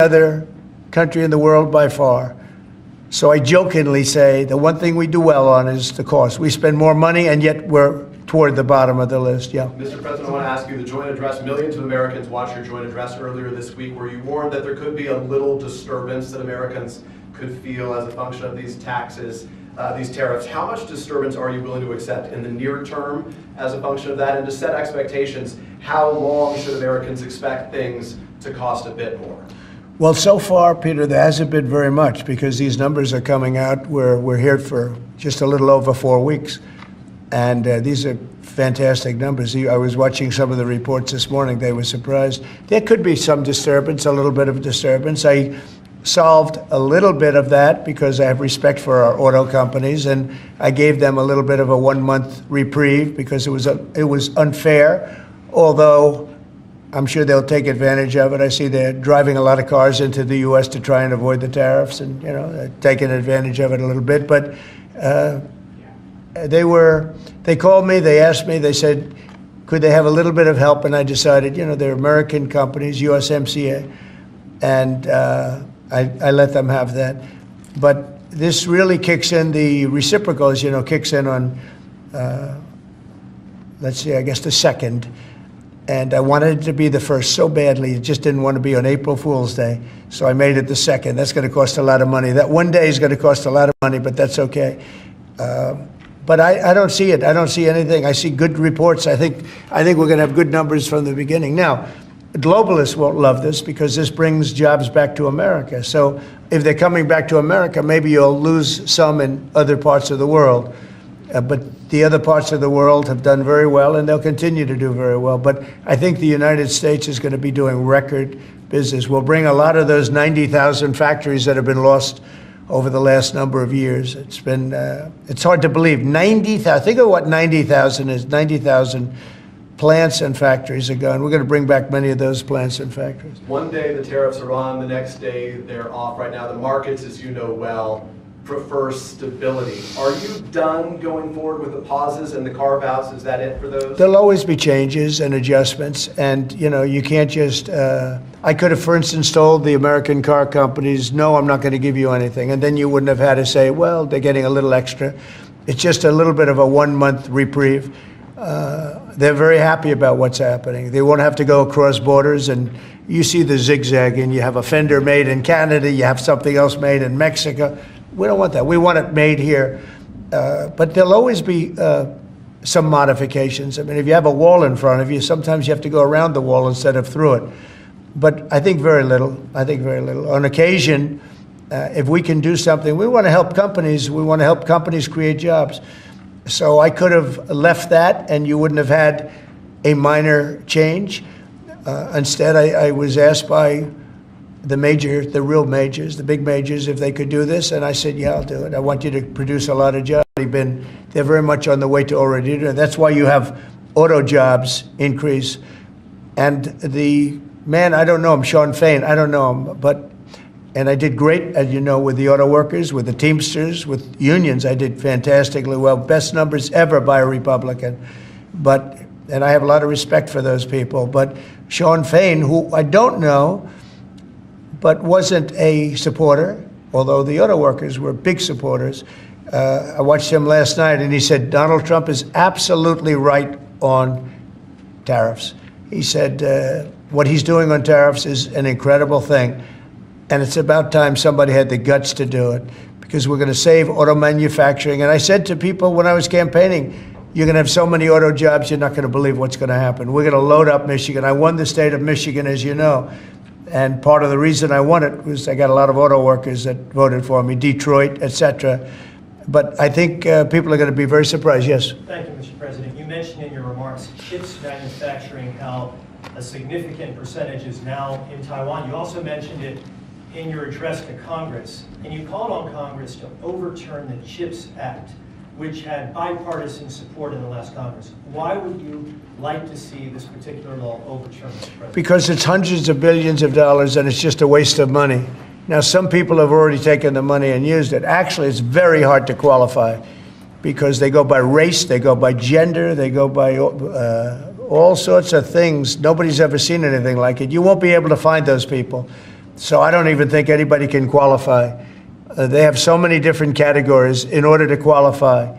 other country in the world by far. So I jokingly say the one thing we do well on is the cost. We spend more money, and yet we're toward the bottom of the list. Yeah. Mr. President, I want to ask you, the joint address, millions of Americans watched your joint address earlier this week where you warned that there could be a little disturbance that Americans could feel as a function of these taxes, these tariffs. How much disturbance are you willing to accept in the near term as a function of that? And to set expectations, how long should Americans expect things to cost a bit more? Well, so far, Peter, there hasn't been very much because these numbers are coming out. We're here for just a little over 4 weeks. And these are fantastic numbers. I was watching some of the reports this morning. They were surprised. There could be some disturbance, a little bit of disturbance. I solved a little bit of that because I have respect for our auto companies, and I gave them a little bit of a 1-month reprieve because it was unfair, although I'm sure they'll take advantage of it. I see they're driving a lot of cars into the U.S. to try and avoid the tariffs, and they're taking advantage of it a little bit. But they called me, they asked me, they said, could they have a little bit of help? And I decided, they're American companies, USMCA, and I let them have that. But this really kicks in, the reciprocals, kicks in on, let's see, I guess the 2nd. And I wanted it to be the 1st so badly. It just didn't want to be on April Fool's Day. So I made it the 2nd. That's going to cost a lot of money. That one day is going to cost a lot of money, but that's okay. But I don't see it. I don't see anything. I see good reports. I think we're going to have good numbers from the beginning. Now, globalists won't love this because this brings jobs back to America. So if they're coming back to America, maybe you'll lose some in other parts of the world. But the other parts of the world have done very well, and they'll continue to do very well. But I think the United States is going to be doing record business. We'll bring a lot of those 90,000 factories that have been lost over the last number of years. It's been, it's hard to believe. 90,000, think of what 90,000 is. 90,000 plants and factories are gone. We're going to bring back many of those plants and factories. One day the tariffs are on, the next day they're off. Right now the markets, as you know well, prefer stability. Are you done going forward with the pauses and the carve-outs? Is that it for those? There'll always be changes and adjustments, and you can't just. I could have, for instance, told the American car companies, "No, I'm not going to give you anything," and then you wouldn't have had to say, "Well, they're getting a little extra." It's just a little bit of a 1-month reprieve. They're very happy about what's happening. They won't have to go across borders, and you see the zigzag, and you have a fender made in Canada, you have something else made in Mexico. We don't want that. We want it made here. But there'll always be some modifications. I mean, if you have a wall in front of you, sometimes you have to go around the wall instead of through it. But I think very little. I think very little. On occasion, if we can do something, we want to help companies. We want to help companies create jobs. So I could have left that, and you wouldn't have had a minor change. Instead, I was asked by the real majors, the big majors, if they could do this, and I said, yeah, I'll do it. I want you to produce a lot of jobs. They're very much on the way to already doing it. That's why you have auto jobs increase. And the man, I don't know him, Sean Fain, I don't know him, and I did great, as you know, with the auto workers, with the Teamsters, with unions. I did fantastically well, best numbers ever by a Republican. And I have a lot of respect for those people. But Sean Fain, who I don't know, but wasn't a supporter, although the auto workers were big supporters. I watched him last night, and he said, Donald Trump is absolutely right on tariffs. He said, what he's doing on tariffs is an incredible thing, and it's about time somebody had the guts to do it, because we're going to save auto manufacturing. And I said to people when I was campaigning, you're going to have so many auto jobs, you're not going to believe what's going to happen. We're going to load up Michigan. I won the state of Michigan, as you know. And part of the reason I won it was I got a lot of auto workers that voted for me, Detroit, et cetera. But I think people are going to be very surprised. Yes? Thank you, Mr. President. You mentioned in your remarks chips manufacturing, how a significant percentage is now in Taiwan. You also mentioned it in your address to Congress. And you called on Congress to overturn the CHIPS Act, which had bipartisan support in the last Congress. Why would you like to see this particular law overturned, Mr. President? Because it's hundreds of billions of dollars, and it's just a waste of money. Now, some people have already taken the money and used it. Actually, it's very hard to qualify because they go by race, they go by gender, they go by all sorts of things. Nobody's ever seen anything like it. You won't be able to find those people. So I don't even think anybody can qualify. They have so many different categories in order to qualify.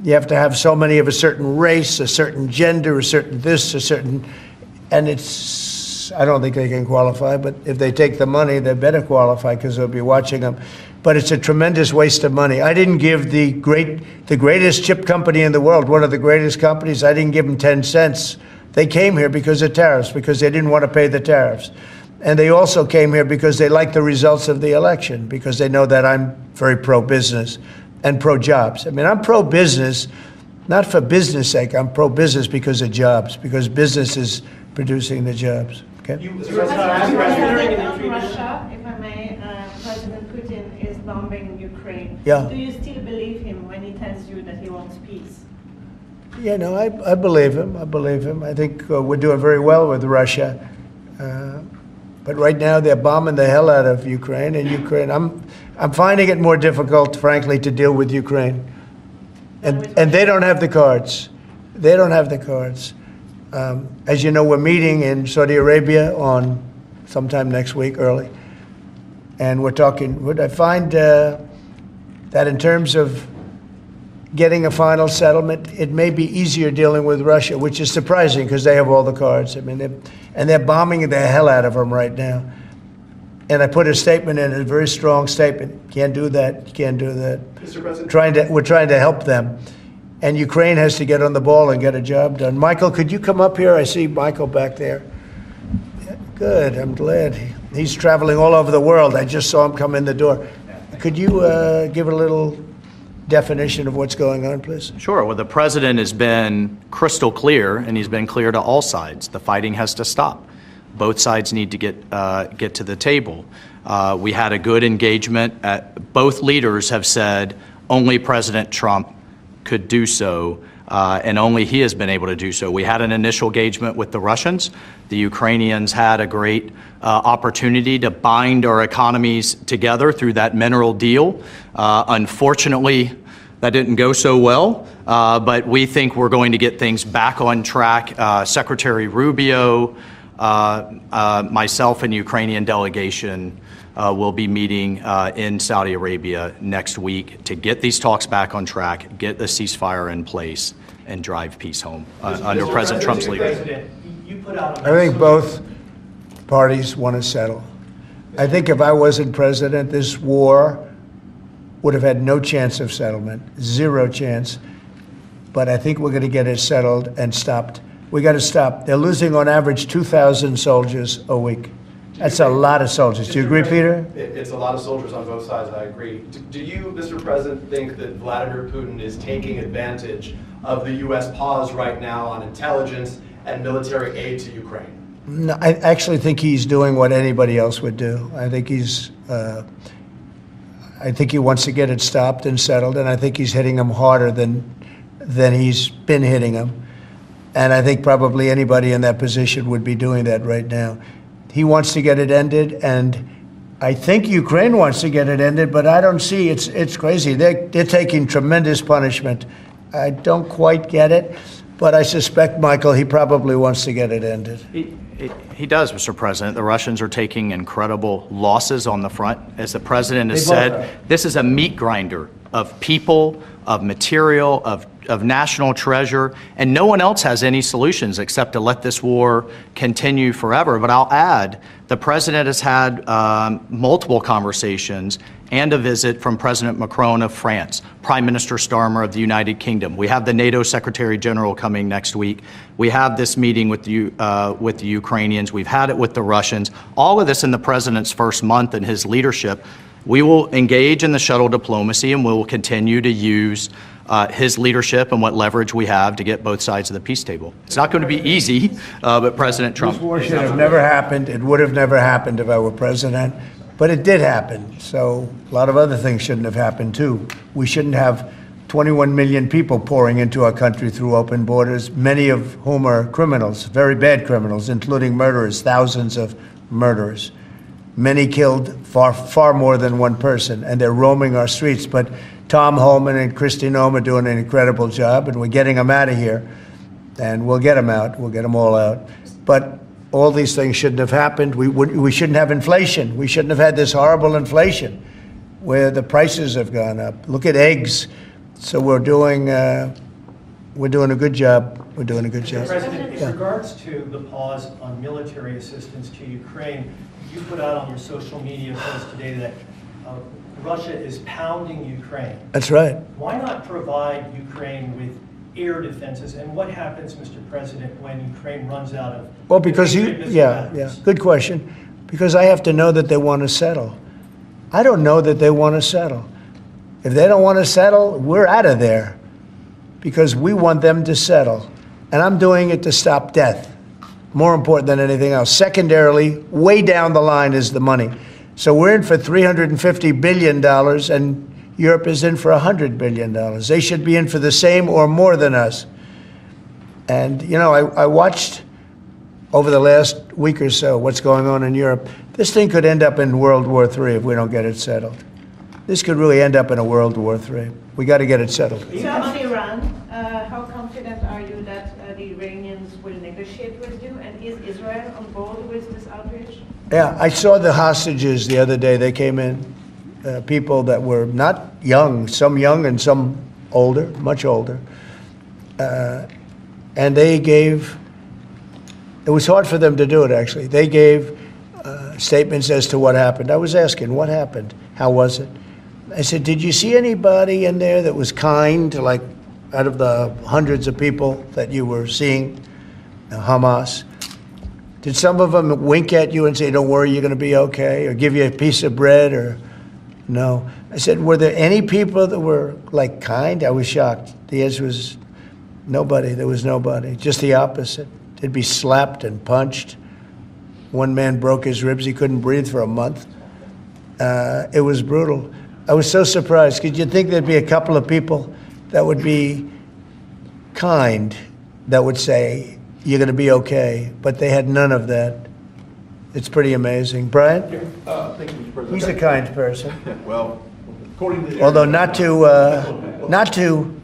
You have to have so many of a certain race, a certain gender, a certain this, a certain, and I don't think they can qualify, but if they take the money, they better qualify because they'll be watching them. But it's a tremendous waste of money. I didn't give the greatest chip company in the world, one of the greatest companies, I didn't give them 10 cents. They came here because of tariffs, because they didn't want to pay the tariffs. And they also came here because they like the results of the election, because they know that I'm very pro-business and pro-jobs. I mean, I'm pro-business, not for business sake. I'm pro-business because of jobs, because business is producing the jobs. Okay? Russia, if I may, President Putin is bombing Ukraine. Yeah. Do you still believe him when he tells you that he wants peace? Yeah, no, I believe him. I believe him. I think we're doing very well with Russia. But right now they're bombing the hell out of Ukraine, and I'm finding it more difficult, frankly, to deal with Ukraine. And they don't have the cards. They don't have the cards. As you know, we're meeting in Saudi Arabia on sometime next week, early. And we're talking, I find that in terms of getting a final settlement, it may be easier dealing with Russia, which is surprising because they have all the cards. I mean, they're bombing the hell out of them right now. And I put a statement in, a very strong statement. Can't do that. You can't do that. Mr. President. We're trying to help them. And Ukraine has to get on the ball and get a job done. Michael, could you come up here? I see Michael back there. Yeah, good, I'm glad. He's traveling all over the world. I just saw him come in the door. Could you give a little definition of what's going on, please? Sure. Well, the president has been crystal clear, and he's been clear to all sides. The fighting has to stop. Both sides need to get to the table. We had a good engagement. Both leaders have said only President Trump could do so, and only he has been able to do so. We had an initial engagement with the Russians. The Ukrainians had a great opportunity to bind our economies together through that mineral deal. Unfortunately, that didn't go so well, but we think we're going to get things back on track. Secretary Rubio, myself and Ukrainian delegation will be meeting in Saudi Arabia next week to get these talks back on track, get the ceasefire in place, and drive peace home under President Trump's leadership. I think both parties want to settle. I think if I wasn't president, this war would have had no chance of settlement, zero chance. But I think we're going to get it settled and stopped. We got to stop. They're losing on average 2,000 soldiers a week. That's a lot of soldiers. Do you agree, Peter? It's a lot of soldiers on both sides, I agree. Do you, Mr. President, think that Vladimir Putin is taking advantage of the U.S. pause right now on intelligence and military aid to Ukraine? No, I actually think he's doing what anybody else would do. I think he wants to get it stopped and settled, and I think he's hitting them harder than he's been hitting them. And I think probably anybody in that position would be doing that right now. He wants to get it ended, and I think Ukraine wants to get it ended, but I don't see, it's crazy. They're taking tremendous punishment. I don't quite get it, but I suspect, Michael, he probably wants to get it ended. He does, Mr. President. The Russians are taking incredible losses on the front. As the president has said, this is a meat grinder of people, of material, of national treasure, and no one else has any solutions except to let this war continue forever. But I'll add, the president has had multiple conversations and a visit from President Macron of France, Prime Minister Starmer of the United Kingdom. We have the NATO Secretary General coming next week. We have this meeting with the Ukrainians. We've had it with the Russians. All of this in the president's first month in his leadership. We will engage in the shuttle diplomacy, and we will continue to use his leadership and what leverage we have to get both sides of the peace table. It's not going to be easy, but President Trump... This war should have never happened. It would have never happened if I were president, but it did happen. So a lot of other things shouldn't have happened, too. We shouldn't have 21 million people pouring into our country through open borders, many of whom are criminals, very bad criminals, including murderers, thousands of murderers. Many killed, far more than one person, and they're roaming our streets. But Tom Homan and Kristi Noem are doing an incredible job, and we're getting them out of here. And we'll get them out. We'll get them all out. But all these things shouldn't have happened. We shouldn't have inflation. We shouldn't have had this horrible inflation where the prices have gone up. Look at eggs. So we're doing a good job. We're doing a good job. President, in regards to the pause on military assistance to Ukraine, you put out on your social media post today that Russia is pounding Ukraine. That's right. Why not provide Ukraine with air defenses? And what happens, Mr. President, when Ukraine runs out of... Well, because good question. Because I have to know that they want to settle. I don't know that they want to settle. If they don't want to settle, we're out of there because we want them to settle. And I'm doing it to stop death, more important than anything else. Secondarily, way down the line is the money. So we're in for $350 billion, and Europe is in for $100 billion. They should be in for the same or more than us. And, you know, I watched over the last week or so what's going on in Europe. This thing could end up in World War III if we don't get it settled. This could really end up in a World War III. We got to get it settled. So on Iran, how confident are you that the Iranians will negotiate with you? And is Israel on board with this outrage? Yeah, I saw the hostages the other day. They came in, people that were not young, some young and some older, much older. And they gave, it was hard for them to do it, actually. They gave statements as to what happened. I was asking, what happened? How was it? I said, did you see anybody in there that was kind, like out of the hundreds of people that you were seeing, Hamas? Did some of them wink at you and say, don't worry, you're going to be okay, or give you a piece of bread, or no? I said, were there any people that were, like, kind? I was shocked. The answer was nobody. There was nobody. Just the opposite. They'd be slapped and punched. One man broke his ribs. He couldn't breathe for a month. It was brutal. I was so surprised. Could you think there'd be a couple of people that would be kind, that would say, you're going to be okay, but they had none of that. It's pretty amazing. Brian? Thank you, Mr. President. He's a kind person. Well, according to... Although not to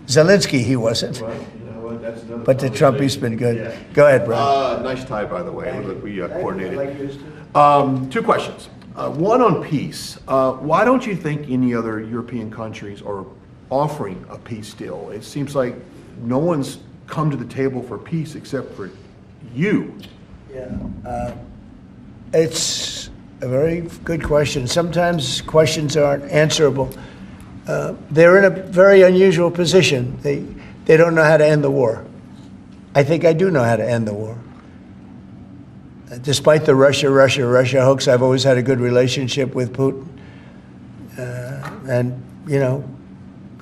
Zelensky, he wasn't. Well, you know what, that's another But to Trump, he's been good. Go ahead, Brian. Nice tie, by the way. Look, we coordinated. Like yours too. Two questions. One on peace. Why don't you think any other European countries are offering a peace deal? It seems like no one's come to the table for peace except for you. Yeah. It's a very good question. Sometimes questions aren't answerable. They're in a very unusual position. They don't know how to end the war. I think I do know how to end the war. Despite the Russia hoax, I've always had a good relationship with Putin. And, you know,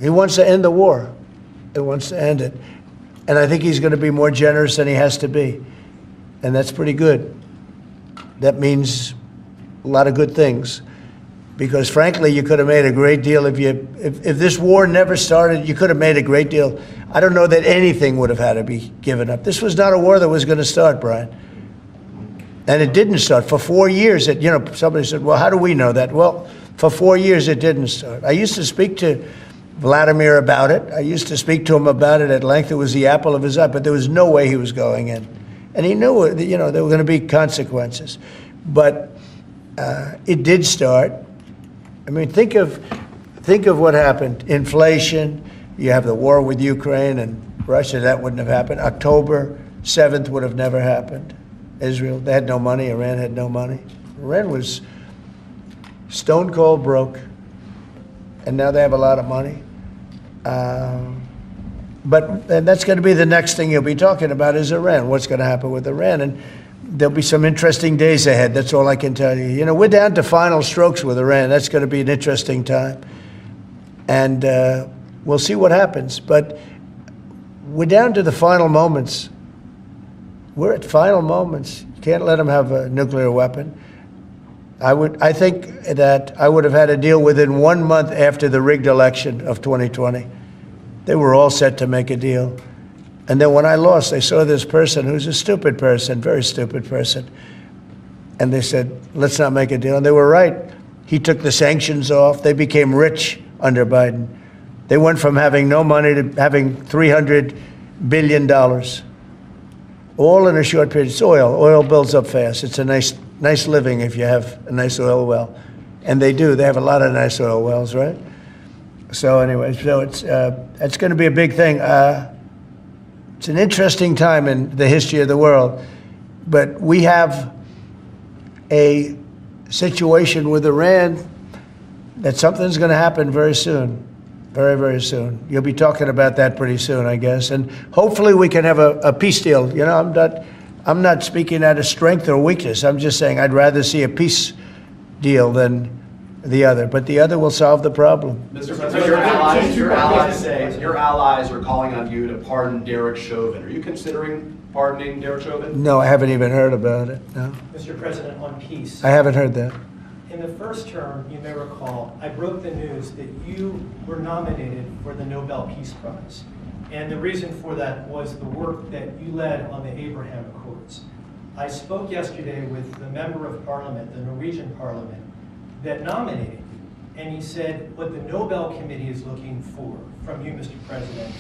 he wants to end the war. He wants to end it. And I think he's going to be more generous than he has to be. And that's pretty good. That means a lot of good things. Because frankly, you could have made a great deal if this war never started, you could have made a great deal. I don't know that anything would have had to be given up. This was not a war that was going to start, Brian. And it didn't start. For 4 years, somebody said, well, how do we know that? Well, for 4 years, it didn't start. I used to speak to Vladimir about it. I used to speak to him about it at length. It was the apple of his eye, but there was no way he was going in. And he knew, there were going to be consequences. But it did start. I mean, think of what happened. Inflation, you have the war with Ukraine and Russia, that wouldn't have happened. October 7th would have never happened. Israel, they had no money. Iran had no money. Iran was stone cold broke, and now they have a lot of money. And that's going to be the next thing you'll be talking about is Iran. What's going to happen with Iran? And there'll be some interesting days ahead. That's all I can tell you. You know, we're down to final strokes with Iran. That's going to be an interesting time. And we'll see what happens. But we're down to the final moments. We're at final moments. You can't let them have a nuclear weapon. I think that I would have had a deal within 1 month after the rigged election of 2020. They were all set to make a deal. And then when I lost, they saw this person who's a stupid person, very stupid person. And they said, let's not make a deal. And they were right. He took the sanctions off. They became rich under Biden. They went from having no money to having $300 billion. all in a short period. It's oil. Oil builds up fast. It's a nice living if you have a nice oil well. And they do. They have a lot of nice oil wells, right? So anyway, so it's going to be a big thing. It's an interesting time in the history of the world. But we have a situation with Iran that something's going to happen very soon. Very, very soon. You'll be talking about that pretty soon, I guess. And hopefully we can have a peace deal. You know, I'm not speaking out of strength or weakness. I'm just saying I'd rather see a peace deal than the other. But the other will solve the problem. Mr. President, your allies are calling on you to pardon Derek Chauvin. Are you considering pardoning Derek Chauvin? No, I haven't even heard about it. No, Mr. President, on peace. I haven't heard that. In the first term, you may recall, I broke the news that you were nominated for the Nobel Peace Prize. And the reason for that was the work that you led on the Abraham Accords. I spoke yesterday with the member of parliament, the Norwegian parliament, that nominated you. And he said what the Nobel Committee is looking for from you, Mr. President,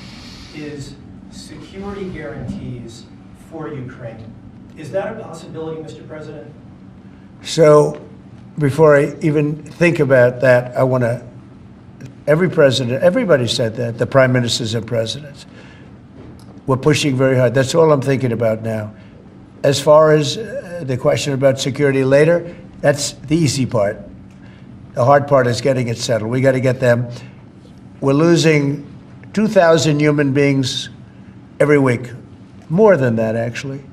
is security guarantees for Ukraine. Is that a possibility, Mr. President? So before I even think about that, I want to, every president, everybody said that, the prime ministers and presidents. We're pushing very hard. That's all I'm thinking about now. As far as the question about security later, that's the easy part. The hard part is getting it settled. We got to get them. We're losing 2,000 human beings every week. More than that, actually.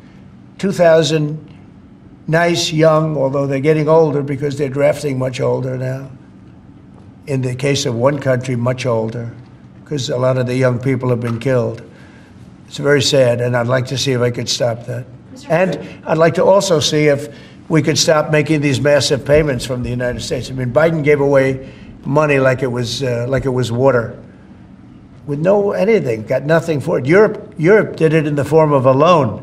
2,000 nice, young, although they're getting older because they're drafting much older now. In the case of one country, much older, because a lot of the young people have been killed. It's very sad, and I'd like to see if I could stop that. And I'd like to also see if we could stop making these massive payments from the United States. I mean, Biden gave away money like it was water, with no anything, got nothing for it. Europe did it in the form of a loan.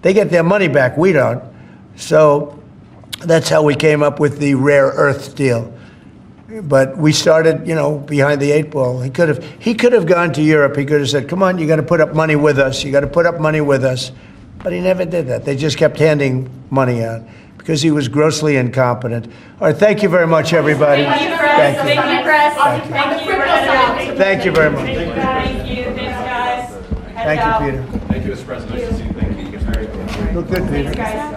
They get their money back, we don't. So that's how we came up with the rare earth deal. But we started, you know, behind the eight ball. He could have gone to Europe. He could have said, come on, you got to put up money with us. You got to put up money with us. But he never did that. They just kept handing money out because he was grossly incompetent. All right, thank you very much, everybody. Thank you, Press. Thank you. Thank you, Press. Thank you. Thank you very much. Thank you. Thanks, guys. Thank you, Peter. Thank you, Mr. President. Nice to see you. Thank you. Look good, Peter. Thanks, guys.